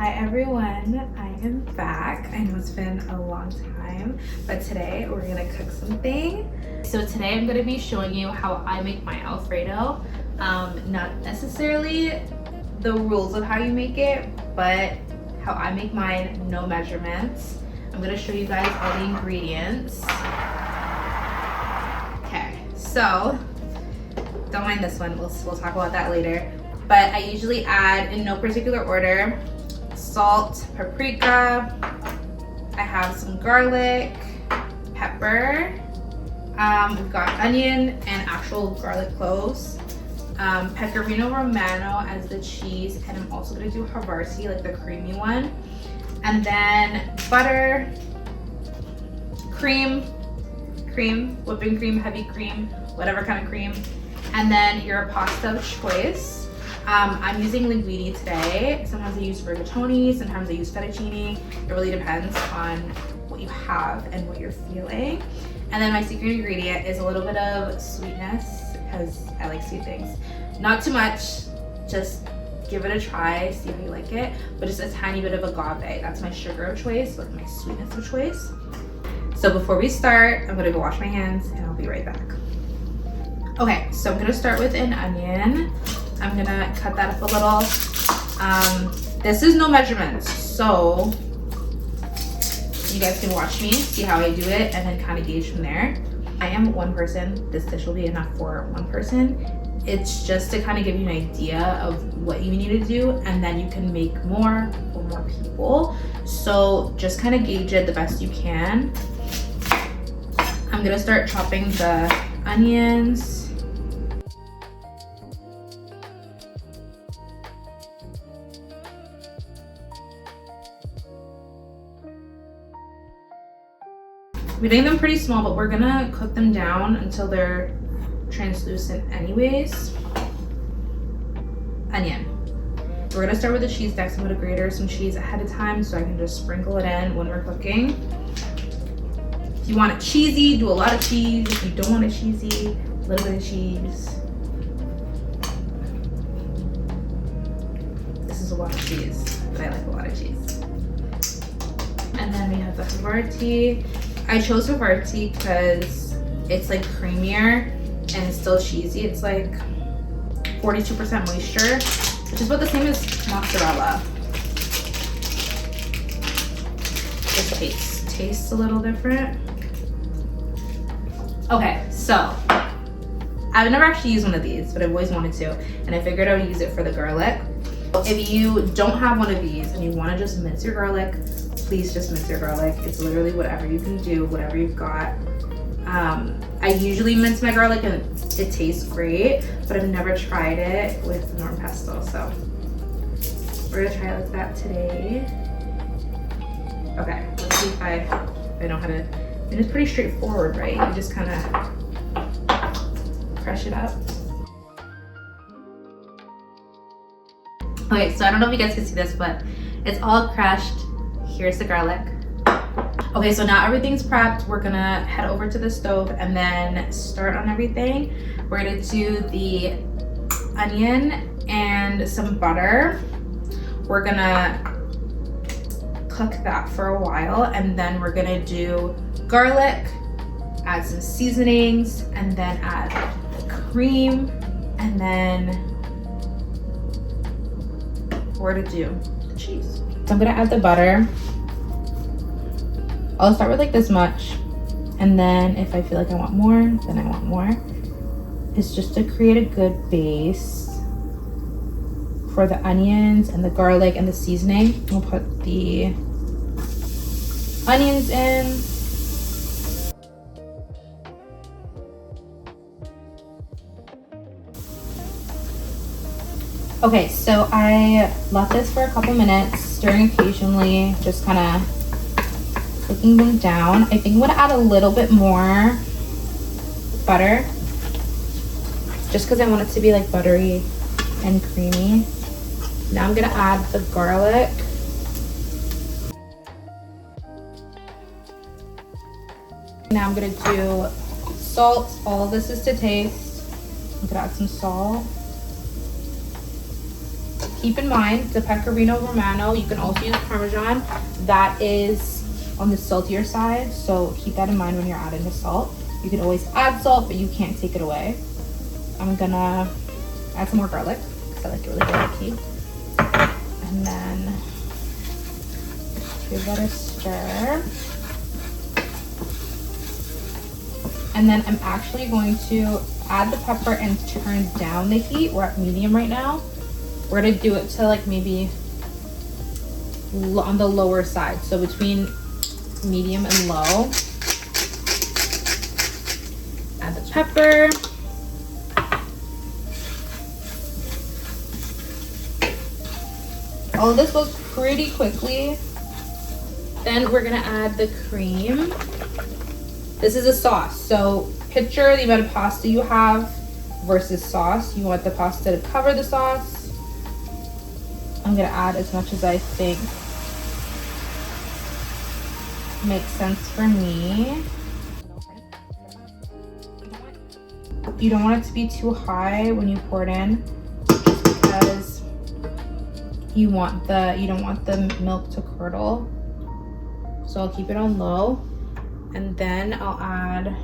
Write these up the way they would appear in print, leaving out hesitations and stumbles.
Hi everyone, I am back. I know it's been a long time, but today we're gonna cook something. So today I'm gonna be showing you how I make my Alfredo. Not necessarily the rules of how you make it, but how I make mine, no measurements. I'm gonna show you guys all the ingredients. Okay, so don't mind this one, we'll talk about that later. But I usually add, in no particular order, salt, paprika, I have some garlic, pepper, we've got onion and actual garlic cloves, pecorino romano as the cheese, and I'm also gonna do Havarti, like the creamy one, and then butter, cream, whipping cream, heavy cream, whatever kind of cream, and then your pasta of choice. I'm using linguine today. Sometimes I use rigatoni, sometimes I use fettuccine. It really depends on what you have and what you're feeling. And then my secret ingredient is a little bit of sweetness because I like sweet things. Not too much, just give it a try, see how you like it. But just a tiny bit of agave. That's my sugar of choice, like my sweetness of choice. So before we start, I'm gonna go wash my hands and I'll be right back. Okay, so I'm gonna start with an onion. I'm gonna cut that up a little. This is no measurements, so you guys can watch me, see how I do it, and then kind of gauge from there. I am one person. This dish will be enough for one person. It's just to kind of give you an idea of what you need to do, and then you can make more for more people. So just kind of gauge it the best you can. I'm gonna start chopping the onions. We make them pretty small, but we're gonna cook them down until they're translucent anyways. Onion. We're gonna start with the cheese decks. I'm gonna grate some cheese ahead of time so I can just sprinkle it in when we're cooking. If you want it cheesy, do a lot of cheese. If you don't want it cheesy, a little bit of cheese. This is a lot of cheese, but I like a lot of cheese. And then we have the Havarti. I chose Havarti because it's like creamier and it's still cheesy. It's like 42% moisture, which is about the same as mozzarella. Just tastes a little different. Okay, so I've never actually used one of these, but I've always wanted to, and I figured I would use it for the garlic. If you don't have one of these and you want to just mince your garlic, please just mince your garlic. It's literally whatever you can do, whatever you've got. I usually mince my garlic and it tastes great, but I've never tried it with Norm pesto, so we're gonna try it like that today. Okay, let's see if I know how to, and it's pretty straightforward, right? You just kind of crush it up. Okay, so I don't know if you guys can see this, but it's all crushed. Here's the garlic. Okay, so now everything's prepped. We're gonna head over to the stove and then start on everything. We're gonna do the onion and some butter. We're gonna cook that for a while, and then we're gonna do garlic, add some seasonings, and then add the cream, and then we're gonna do the cheese. So I'm gonna add the butter. I'll start with like this much, and then if I feel like I want more, then I want more. It's just to create a good base for the onions and the garlic and the seasoning. We'll put the onions in. Okay, so I left this for a couple minutes, stirring occasionally, just kind of cooking them down. I think I'm gonna add a little bit more butter, just because I want it to be like buttery and creamy. Now I'm gonna add the garlic. Now I'm gonna do salt. All of this is to taste. I'm gonna add some salt. keep in mind the Pecorino Romano, you can also use Parmesan. That is on the saltier side, so keep that in mind when you're adding the salt. You can always add salt, but you can't take it away. I'm gonna add some more garlic because I like it really garlicky. And then give that a stir. And then I'm actually going to add the pepper and turn down the heat. We're at medium right now. We're gonna do it to like maybe on the lower side. So between medium and low. Add the pepper. All of this goes pretty quickly. Then we're gonna add the cream. This is a sauce, so picture the amount of pasta you have versus sauce. You want the pasta to cover the sauce. I'm gonna add as much as I think makes sense for me. You don't want it to be too high when you pour it in, just because you don't want the milk to curdle. So I'll keep it on low. And then I'll add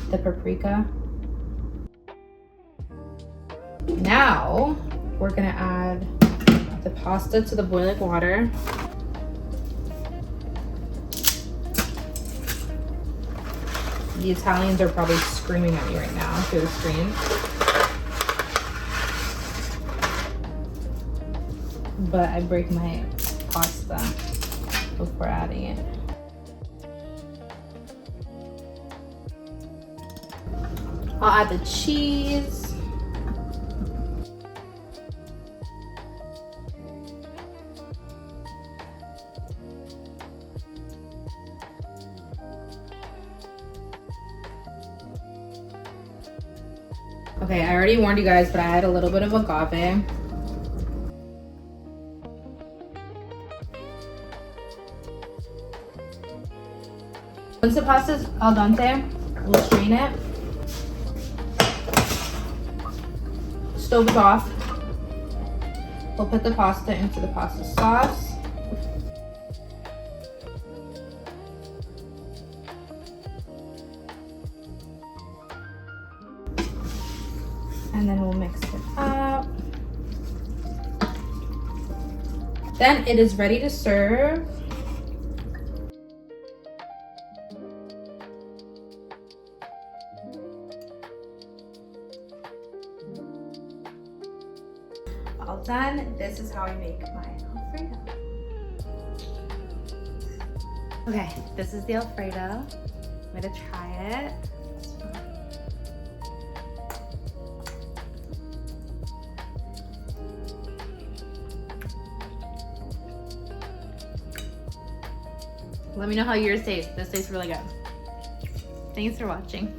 the paprika. Now we're gonna add the pasta to the boiling water. The Italians are probably screaming at me right now through the screen. But I break my pasta before adding it. I'll add the cheese. Okay, I already warned you guys, but I had a little bit of agave. Once the pasta is al dente, we'll strain it. Stove is off. We'll put the pasta into the pasta sauce. And then we'll mix it up. Then it is ready to serve. All done. This is how I make my Alfredo. Okay, this is the Alfredo. I'm gonna try it. Let me know how yours taste. This tastes really good. Thanks for watching.